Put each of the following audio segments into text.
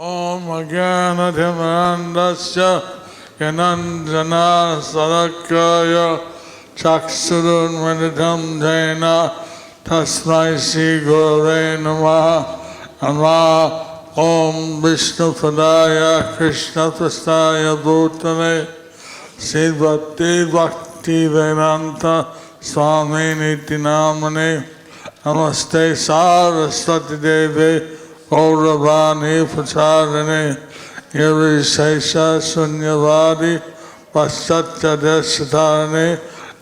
Om Agyanadhimarandasya Yananjana Sadakaya Chaksurunmanitam Jaina Tasmai Shri Gurave Namaha Namaha Om Vishnu Padaya Krishna Prastaya Bhutale Sri Bhakti Vedanta Swami Niti Namane Namaste Saraswati Devi Gauravani Pracharane Nirvishesha Sunyavadi Paschatya Deshatane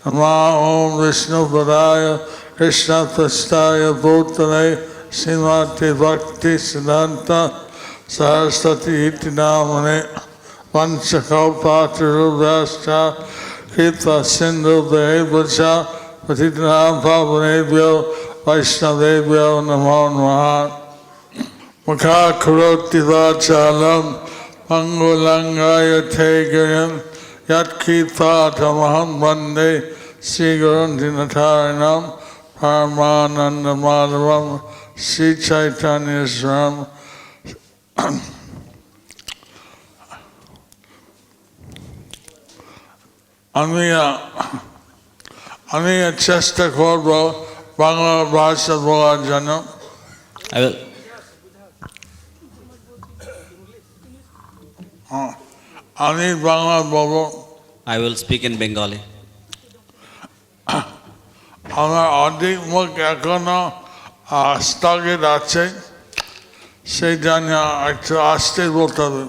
Nama Om Vishnu Padaya Krishna Prastaya Bhutale Srimati Bhakti Siddhanta Saraswati Iti Namane Vanchakalpatarubhyascha Kripa Sindhu Bhevvacha Patitanam Pavanebhyo Vaishnavebhyo Namo Namaha Mukha Karoti Vachalam Mangulangaya Tegayam Yat Kripa Tamaham Vande Sri Gurun Dinatarinam Paramananda Madhavam Sri Chaitanya Swaram আমি চেষ্টা করব বাংলা ভাষা বলার জন্য আমি বাংলা বলবো I will speak in Bengali. আমার অর্ধেক মুখ এখনো স্থগিত আছে সেই জন্য একটু আস্তে বলতে হবে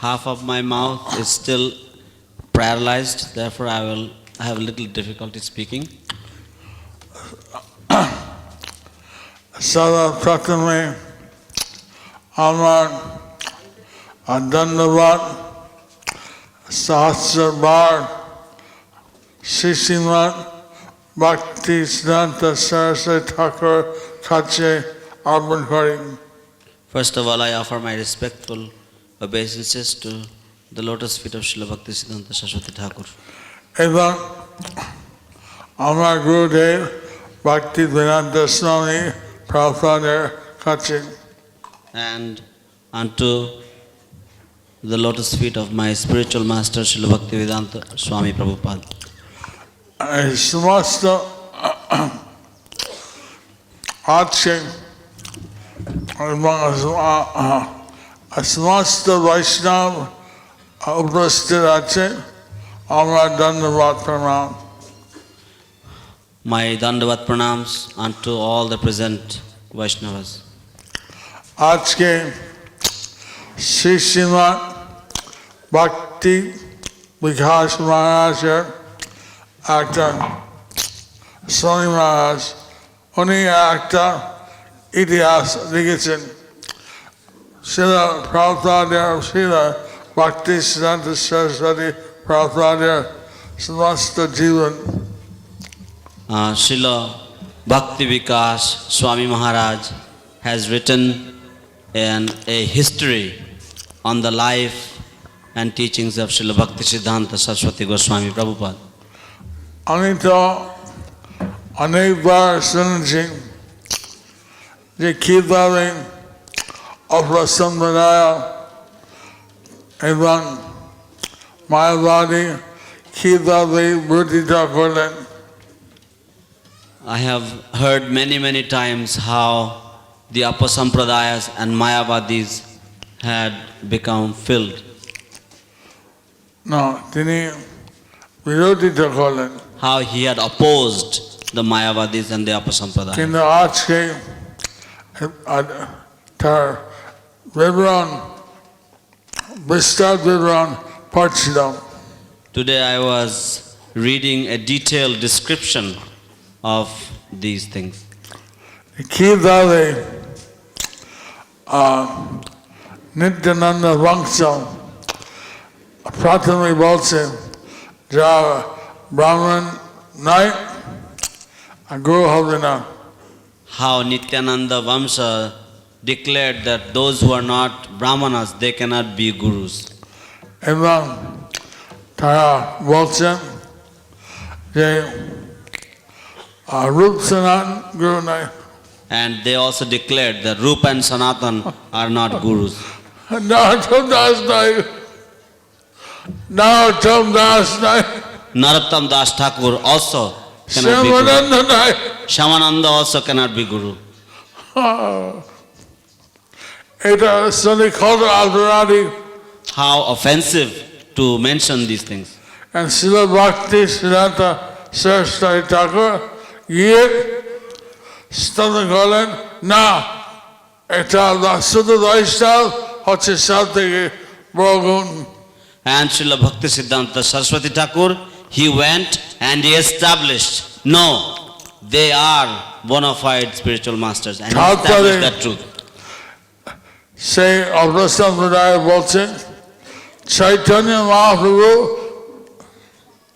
Half of my mouth is still paralyzed, therefore I will have a little difficulty speaking. সর্বপ্রথমে আমার ধন্যবাদ সহস্রবার শ্রীশ্রীমৎ ভক্তি সিদ্ধান্ত সরস্বতী ঠাকুর কাছে অর্পণ করি First of all, I offer my respectful obeisances to the lotus feet of Srila Bhakti Siddhanta Saraswati Thakur. এবং আমার গুরুদেব ভক্তি বেদান্ত স্বামী প্রভুপাদের কাছে And unto the lotus feet of my spiritual master Srila Bhaktivedanta Swami Prabhupada. এই সমস্ত আজকে এবং সমস্ত বৈষ্ণব উপস্থিত আছে আমরা ধন্যবাদ প্রণাম My Dandavat pranams unto all the present Vaishnavas. আজকে শ্রী শ্রীমৎ ভক্তি বিকাশ মহারাজের একটা স্বামী মহারাজ উনি একটা ইতিহাস লিখেছেন শিলা প্রভুপাদের শিলা ভক্তি সিদ্ধান্ত সরস্বতী প্রভুপাদের সমস্ত জীবন Srila Bhakti Vikas Swami Maharaj has written a history on the life and teachings of Srila Bhakti Siddhanta Saraswati Goswami Prabhupada. আমি তো অনেকবার শুনেছি যে কীভাবে অপ্রসম্প্রদায় এবং মায়াবাদী কীভাবে বর্ধিত করলেন I have heard many times how the Upper Sampradayas and Mayavadis had become filled. না তিনি বিরোধিতা করলেন How he had opposed the Mayavadis and the Upper Sampradaya. কিন্তু আজকে তার বিবরণ বিস্তার বিবরণ পড়ছিলাম Today I was reading a detailed description of these things. কিভাবে নিত্যানন্দ বংশ প্রথমে বলছে যা ব্রাহ্মণ নয় গুরু হবে না How Nityananda Vamsa declared that those who are not Brahmanas, they cannot be gurus. এবং তারা বলছেন যে রূপ সনাতন গুরু নয় And they also declared that Rupa and Sanatan are not gurus. Narottam Das Nai. Narottam Das Nai. Narottam Das Thakur also cannot be Guru. Shyamananda Nai. Shyamananda also cannot be Guru. এটা Sanikota Alvaradi How offensive to mention these things. and Srila Bhakti Siddhanta Saraswati Thakur গিয়ে স্তম্ভ করলেন না এটা শুধু বৈষ্ণব হচ্ছে সব থেকে বড় গুণ And Srila Bhakti Siddhanta Saraswati Thakur, he went and he established, no, they are bona fide spiritual masters, and he established that truth. সেই অবস্থাম্প্রদায় বলছেন চৈতন্য মহাপ্রভু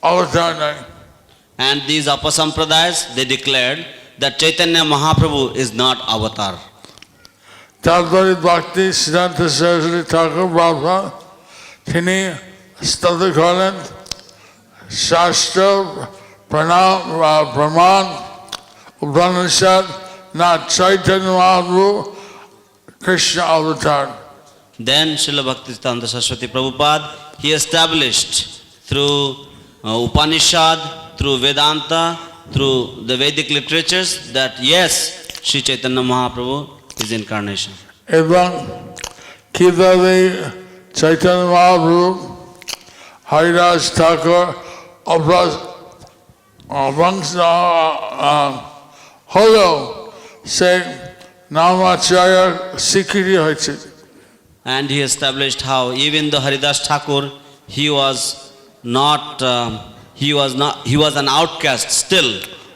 অবতার নাই And these Apasampradayas, they declared that Chaitanya Mahaprabhu is not avatar. তারপরে ভক্তি সিদ্ধান্ত সরস্বতী ঠাকুর বাবা তিনি স্তব্ধ করলেন শাস্ত্র প্রমাণ উপনিষদ না চৈতন্য মহাপ্রভু কৃষ্ণ অবতার Then Srila Bhaktisiddhanta Saraswati Prabhupada, he established through Upanishad, through Vedanta, through the Vedic literatures that yes, Sri Chaitanya Mahaprabhu is incarnation. এবং কিভাবে চৈতন্য মহাপ্রভু হরিদাস ঠাকুর অবংশ হলেও সে নামাচার্য স্বীকৃতি হয়েছে And he established how even though Haridas Thakur, he was an outcast still.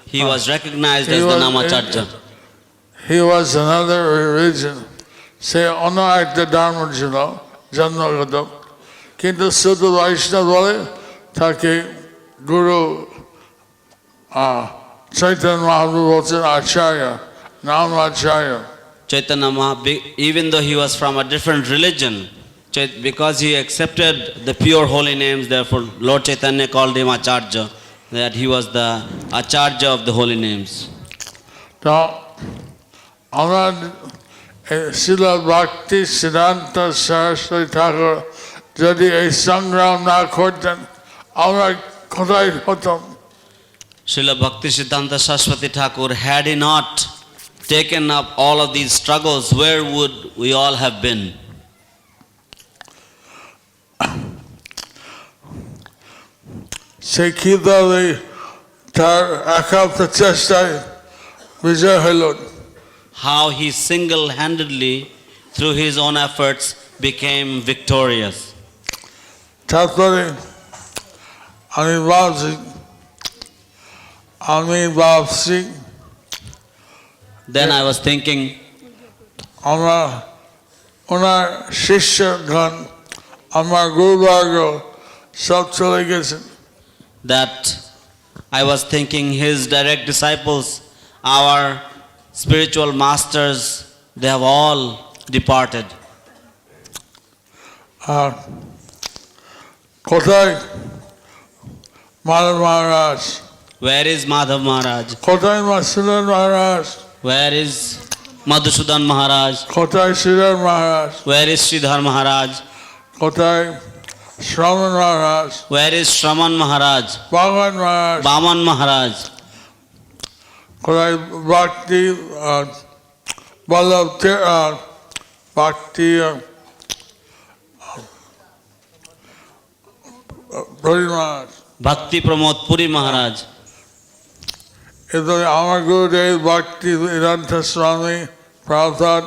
He was recognized as the Namacharya. He was another religion. সে অন্য একটা ধর্ম ছিল জন্মগত কিন্তু শুধু বৈষ্ণব বলে তাকে গুরু চৈতন্য মহাপ্রভু বলছেন আচার্য নাম আচার্য Chaitanya Mahaprabhu, even though he was from a different religion, because he accepted the pure holy names, therefore Lord Chaitanya called him Acharya, that he was the Acharya of the holy names. তো আমরা শিল ভক্তি সিদ্ধান্ত সরস্বতী ঠাকুর যদি এই সংগ্রাম না করতেন আমরা কোথায় হতাম Srila Bhakti Siddhanta Saraswati Thakur, had he not taken up all of these struggles, where would we all have been? সে কিভাবে তার একান্ত চেষ্টায় বিজয় হইল How he single-handedly, through his own efforts, became victorious. তারপরে আমি ভাবছি Then I was thinking, আমরা ওনার শিষ্যগণ আমার গুরুবর্গ সব চলে গেছেন that I was thinking his direct disciples, our spiritual masters, they have all departed. আর কোথায় মাধব মহারাজ Where is Madhav Maharaj? কোথায় মাসুদন মহারাজ Where is Madhusudan Maharaj? কোথায় শ্রীধর মহারাজ Where is Sridhar Maharaj? কোথায় শ্রমণ মহারাজ Where is Shraman Maharaj? ভগবান মহারাজ Baman Maharaj? কোথায় ভক্তি বল্লভ ভক্তি হরি মহারাজ Bhakti Pramod Puri Maharaj? কিন্তু আমার গুরুদেব ভক্তি বেদান্ত স্বামী প্রভুপাদ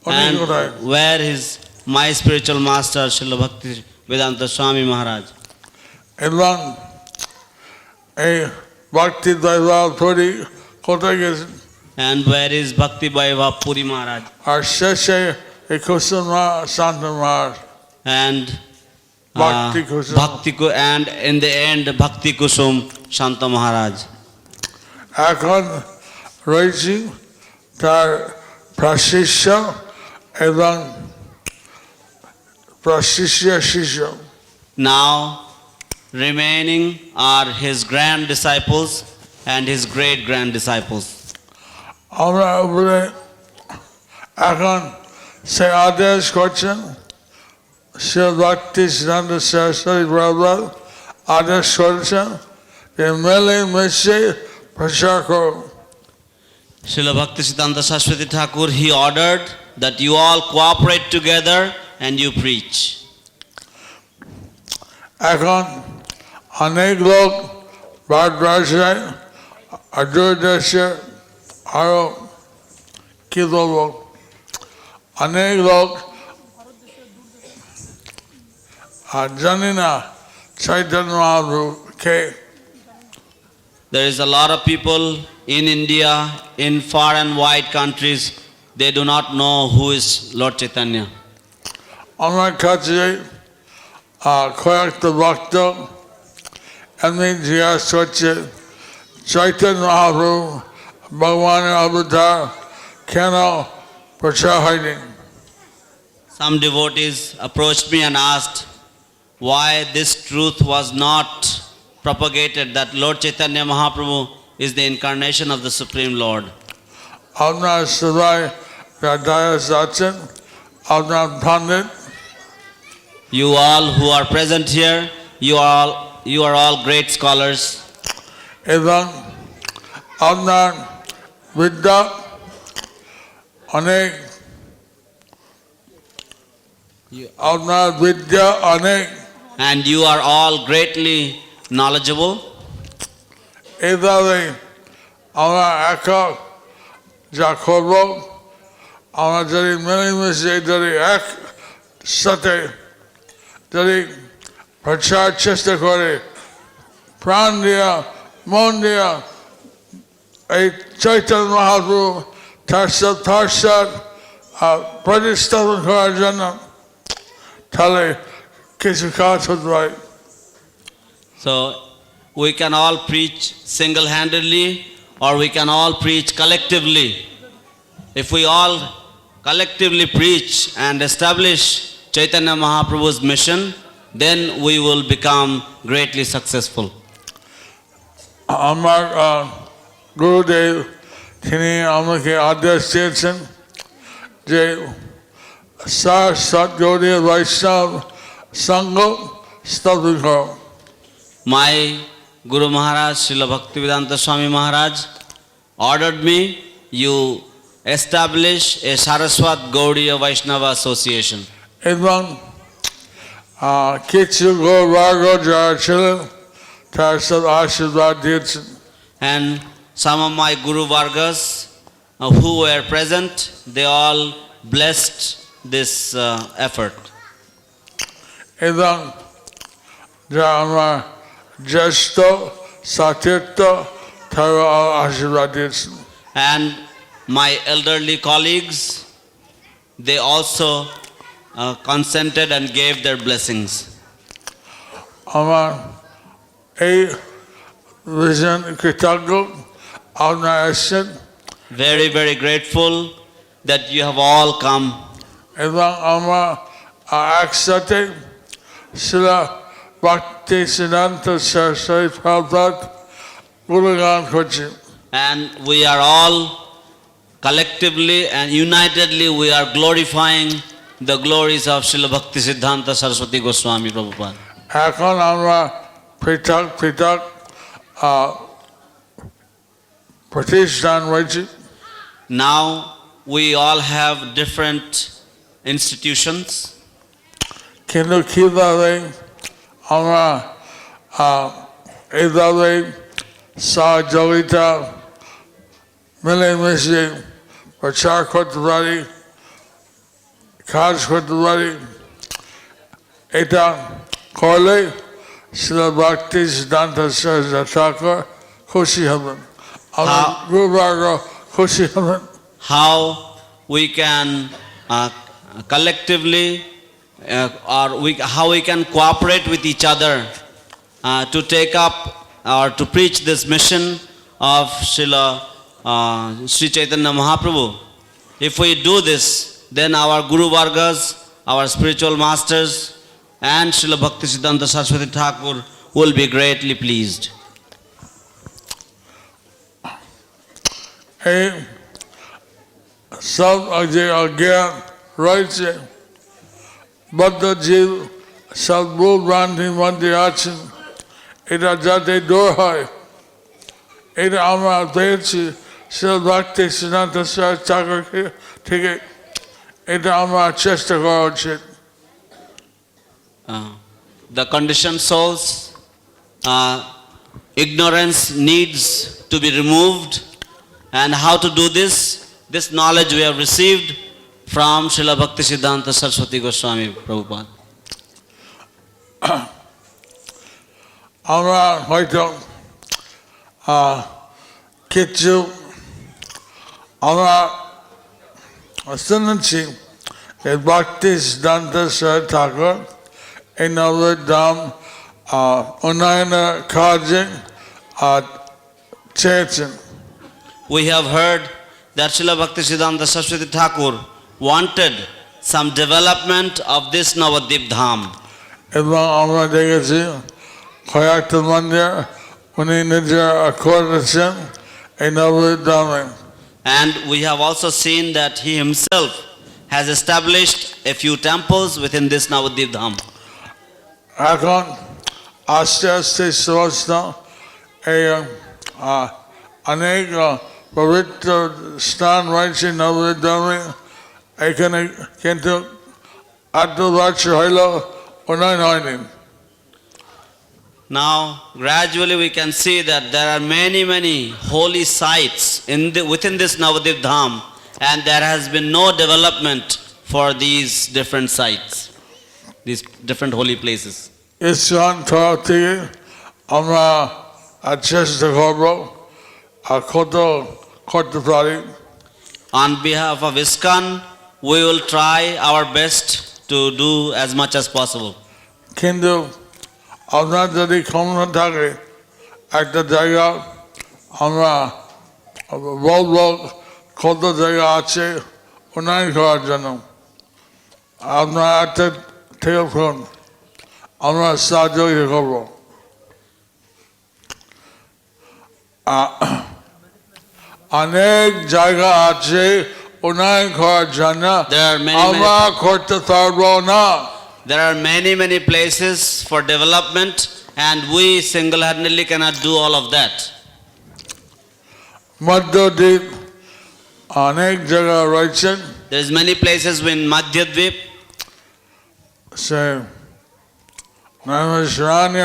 উনি And কোথায় where is my spiritual master, Srila Bhakti Vedanta Swami Maharaj? এবং এই ভক্তি দৈবাল পরি কোথায় গেছেন And where is Bhakti Vaibhav Puri Maharaj? আর শেষে এই কুসুম শান্ত মহারাজ And Bhakti Kusum. and in the end Bhakti Kusum Shanta Maharaj. এখন রয়েছি তার প্রশিষ্য এবং প্রশিষ্য শিষ্য Now remaining are his grand disciples and his great grand disciples. আমরা উপরে এখন সে আদেশ করছেন Sri Bhakti Siddhanta Saraswati Prabhupada আদেশ করেছেন যে মেলে মিশে প্রচার করুন। Srila Bhaktisiddhanta Saraswati Thakur, he ordered that you all cooperate together and you preach. এখন অনেক লোক ভারতবর্ষে আর দূর দেশে আরো কি বলবো অনেক লোক আর জানি না চৈতন্য মহাপ্রভুকে। There is a lot of people in India, in far and wide countries, they do not know who is Lord Chaitanya. আমার কাছে কয়েকটা ভক্ত এমনি জিজ্ঞাসা করছে চৈতন্য মহাপ্রভু ভগবানের অবতার কেন প্রচার হয়নি? Some devotees approached me and asked why this truth was not propagated that Lord Chaitanya Mahaprabhu is the incarnation of the Supreme Lord. আপনার সবাই দাস আছেন, আপনার পণ্ডিত, You all who are present here, you are all great scholars, এবং আপনার বিদ্যা অনেক, আপনার বিদ্যা অনেক, and you are all greatly knowledgeable. এইভাবে আমরা একক যা করব আমরা যদি মিলেমিশে যদি একসাথে যদি প্রচার চেষ্টা করে প্রাণ দিয়া মন দিয়া এই চৈতন্য মহাপ্রভু তার প্রতিস্থাপন করার জন্য তাহলে কিছু কাজ হতে পারে। So we can all preach single-handedly or we can all preach collectively. If we all collectively preach and establish Chaitanya Mahaprabhu's mission, then we will become greatly successful. আমার গুরুদেব তিনি আমাকে আদেশ দিয়েছেন যে সৎগৌড়ীয় বৈষ্ণব সংঘ স্থাপন করো। My Guru Maharaj, Srila Bhaktivedanta Swami Maharaj, ordered me, you establish a Saraswat Gaudiya Vaishnava Association. এবং কিছু গৌরবর্গ যারা ছিলেন তার সব আশীর্বাদ দিয়েছেন। And some of my Guru Vargas who were present, they all blessed this effort. এবং যা আমার জ্যেষ্ঠ সতীর্থ তারা আশীর্বাদ দিয়েছেন। And my elderly colleagues, they also consented and gave their blessings. আমার এই ভীষণ কৃতজ্ঞ আপনারা এসেছেন Very, very grateful that you have all come. এবং আমরা একসাথে শিলা ভক্তি সিদ্ধান্ত সরস্বতী প্রভুপাদ গুণগান করছি। And we are all collectively and unitedly, we are glorifying the glories of Srila Bhaktisiddhanta Saraswati Goswami Prabhupada. এখন আমরা পৃথক পৃথক প্রতিষ্ঠান রয়েছে। Now we all have different institutions, কিন্তু কীভাবে আমরা এইভাবে সহযোগিতা মিলেমিশে প্রচার করতে পারি, কাজ করতে পারি, এটা করলে শ্রী ভক্তি সিদ্ধান্ত সরস্বতী ঠাকুর খুশি হবেন, আমার গুরুবর্গ খুশি হবেন। how we can collectively how we can cooperate with each other to take up or to preach this mission of Srila Sri Chaitanya Mahaprabhu. If we do this, then our Guru Vargas, our spiritual masters, and Srila Bhaktisiddhanta Saraswati Thakur will be greatly pleased. এই সব যে অজ্ঞান রয়েছে বদ্ধজীব সদ্গুরু ব্রাহ্মী মন্দির আছেন, এটা যাতে দূর হয়, এটা আমরা পেয়েছি শিল ভক্তি সিদ্ধান্ত ঠাকুর থেকে, এটা আমরা চেষ্টা করা উচিত। The conditioned souls, ignorance needs to be removed, and how to do this? This knowledge we have received from Srila Bhaktisiddhanta Saraswati Goswami Prabhupada. আমরা হয়তো কিছু আমরা শুনেছি ভক্তি সিদ্ধান্ত ঠাকুর এই নবধাম উন্নয়নের কাজে চেয়েছেন। We have heard that Srila Bhaktisiddhanta Saraswati Thakur wanted some development of this Navadvip Dham. এবং আমরা দেখেছি কয়েকটা মন্দির উনি নিজে করেছেন এই নবধামে। And we have also seen that he himself has established a few temples within this Navadvip Dham. এখন আস্তে আস্তে সমস্ত এই অনেক পবিত্র স্থান রয়েছে নবধামে, এখানে কিন্তু 8 বছর হইল উন্নয়ন হয়নি। Now, gradually we can see that there are many holy sites within this Navadvip Dham, and there has been no development for these different sites, these different holy places. ইসলাম তরফ থেকে আমরা চেষ্টা করব কত করতে পারি। On behalf of ISKCON, we will try our best to do as much as possible. কিন্তু আপনার যদি ক্ষমতা থাকে একটা জায়গা আমরা বলবো কত জায়গা আছে উন্নয়ন করার জন্য, আপনার একটা টেলিফোন আমরা সাহায্য করব। অনেক জায়গা আছে উন্নয়ন করার জন্য, আমরা করতে পারবো না। There are many places for development, and we single-handedly cannot do all of that. মধ্যদ্বীপ অনেক জায়গা রয়েছে, There is many places in Madhyadvip, say Naimisharanya,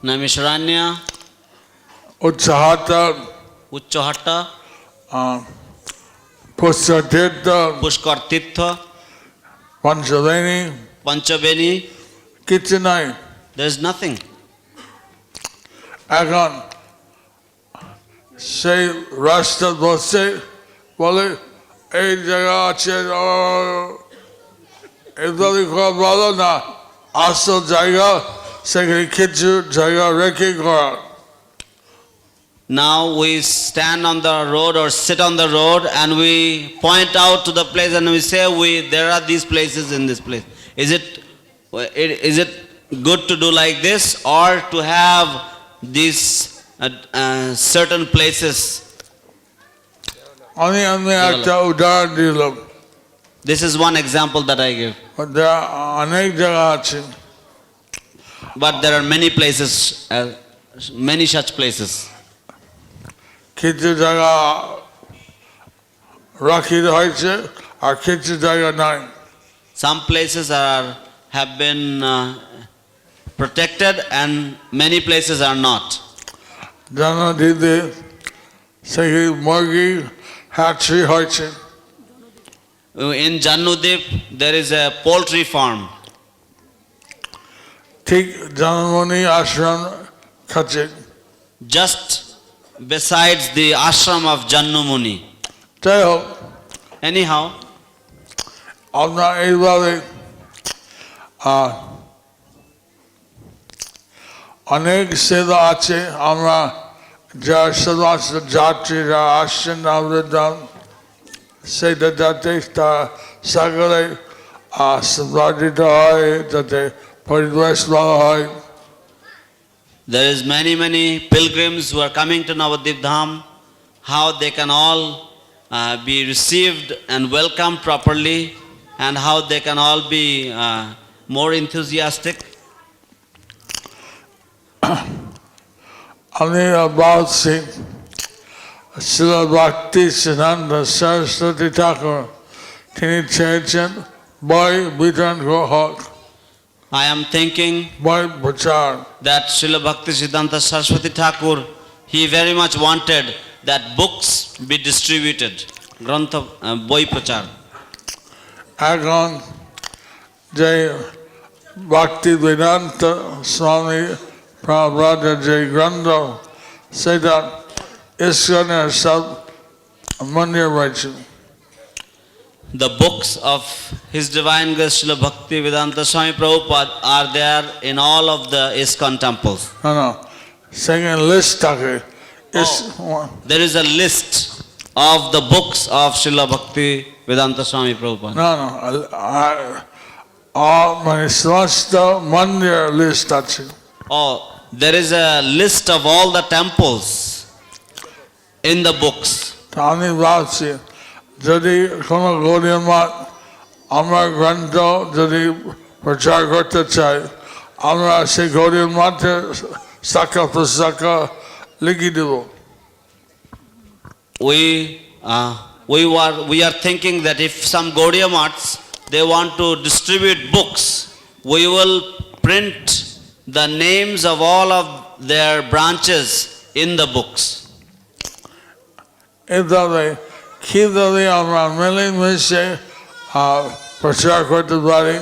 Naimisharanya, উচ্চহাটা, Uchchahatta, পুষ্করতীর্থ, Pushkar Tirtha, পঞ্চবেণী, Panchabeni. কিছু নাই। There is nothing. এখন সেই রাস্তা বসে বলে এই জায়গা আছে, এগুলি করা ভালো না, আসল জায়গা সেখানে কিছু জায়গা রেখে করা। Now we stand on the road or sit on the road and we point out to the place and we say, there are these places in this place. Is it good to do like this, or to have these certain places? আমি একটা উদাহরণ দিলাম, This is one example that I give. অনেক জায়গা আছে, But there are many places, many such places. কিছু জায়গা রাখি হয়েছে আর কিছু জায়গা নাই। Some places have been protected and many places are not. জানা দিদি সেই মুরগি হ্যাচারি হয়েছে, In Jannudip, there is a poultry farm. ঠিক জনমনি আশ্রম কাছে, Just besides the ashram of Jannu Muni. যাই হোক Anyhow, আপনার এইভাবে অনেক সেবা আছে, আমরা যা সমস্ত যাত্রীরা আসছেন আমাদের দাম সেটা যাতে তা সকলে সম্পাদিত হয়, যাতে পরিবেশ ভালো হয়। there is many pilgrims who are coming to Navadvip Dham, how they can all be received and welcomed properly, and how they can all be more enthusiastic? আমি বলছি শিল ভক্তি সিদ্ধান্ত সরস্বতী ঠাকুর তিনি চেয়েছেন বই বিতরণ হোক, I am thinking বই প্রচার। that Srila Bhakti Siddhanta Saraswati Thakur, he very much wanted that books be distributed. Grantha boi prachar. এখন যে ভক্তি বেদান্ত স্বামী প্রভুপাদের যে গ্রন্থ সেটা ইস্কনের সব মন্দির রয়েছে। The books of His Divine Grace Srila Bhakti Vedanta Swami Prabhupada are there in all of the ISKCON temples. না সেকেন্ড লিস্ট থাকে। There is a list of the books of Srila Bhakti Vedanta Swami Prabhupada. না মানে সমস্ত মন্দির list আছে। Oh, there is a list of all the temples in the books. তা আমি ভাবছি যদি কোনো গৌড়ীয় মঠ আমার গ্রন্থ যদি প্রচার করতে চাই, আমরা সেই গৌড়ীয় মঠের শাখা প্রশাখা লিখে দেব। We are thinking that if some Gaudiya Maths, they want to distribute books, we will print the names of all of their branches in the books. এভাবে কীভাবে আমরা মিলেমিশে প্রচার করতে পারি?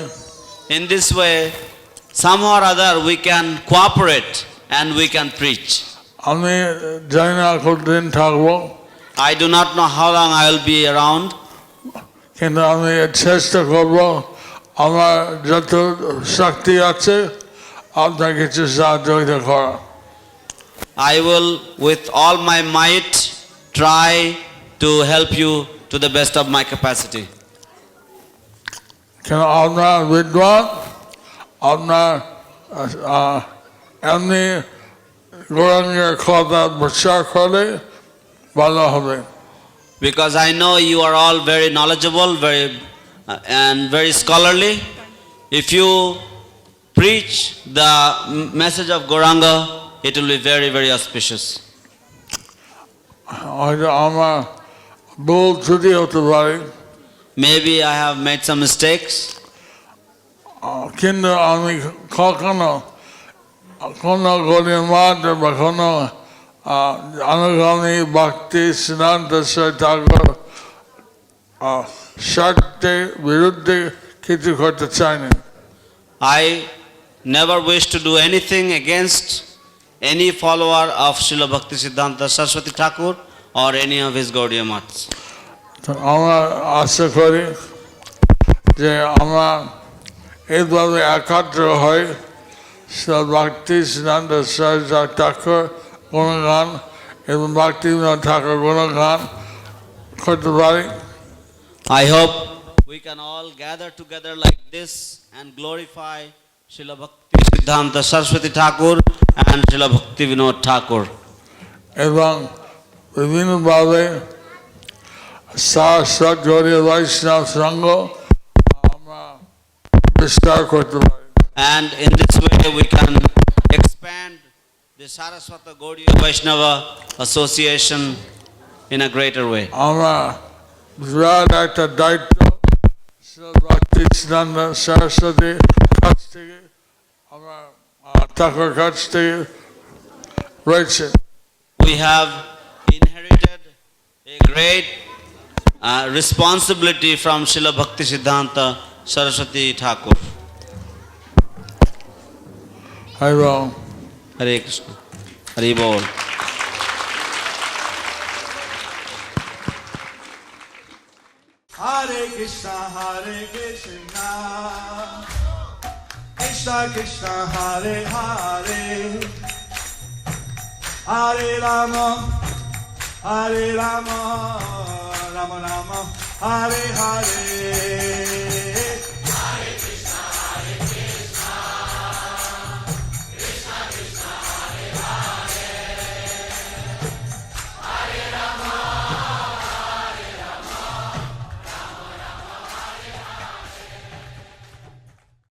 In this way, somehow or other we can cooperate and we can preach. আমি জানি না কতদিন থাকবো, I do not know how long I will be around, কিন্তু আমি চেষ্টা করব আমার যত শক্তি আছে আপনার কিছু সহযোগিতা করা। I will with all my might try to help you to the best of my capacity. কেন আপনার বিদ্বান, আপনার এমনি গৌরাঙ্গের কথা প্রচার করে ভালো হবে। Because I know you are all very knowledgeable, and very scholarly. If you preach the message of Gauranga, it will be very, very auspicious. হয়তো আমার ভুল ত্রুটি হতে পারে, Maybe I have made some mistakes, কিন্তু আমি কখনো কোনো গৌরীয় মঠ বা কোনো অনুগামী ভক্তি সিদ্ধান্ত ঠাকুর স্বার্থের বিরুদ্ধে কিছু করতে চাইনি। I never wish to do anything against any follower of Srila Bhakti Siddhanta Saraswati Thakur or any of his Gaudiya Maths. আমরা আশা করি যে আমরা এইভাবে একাত্র হয়ে ভক্তি সিদ্ধান্ত সরস্বতী ঠাকুর গুণগান এবং ভক্তি ঠাকুর গুণগান করতে পারি। I hope we can all gather together like this and glorify Srila Bhakti Siddhanta Saraswati Thakur and Srila Bhakti Vinod Thakur. এবং বিভিন্নভাবে সারস্বত গৌড়ীয় বৈষ্ণব সংঘ আমরা বিস্তার করতে পারি। And in this way we can expand the Saraswata Gaudiya Vaishnava Association in a greater way. আমরা বিরাট একটা দায়িত্ব ভক্তি সিদ্ধান্ত সরস্বতী কাছ থেকে আমরা ঠাকুর কাছ থেকে রয়েছে। We have inherited a great responsibility from Srila Bhakti Siddhanta Saraswati Thakur. Hare Bol. Hare Krishna. Hare Bol. Hare Krishna, Krishna Krishna, Hare Hare, Hare Rama, Rama Rama, Hare Hare.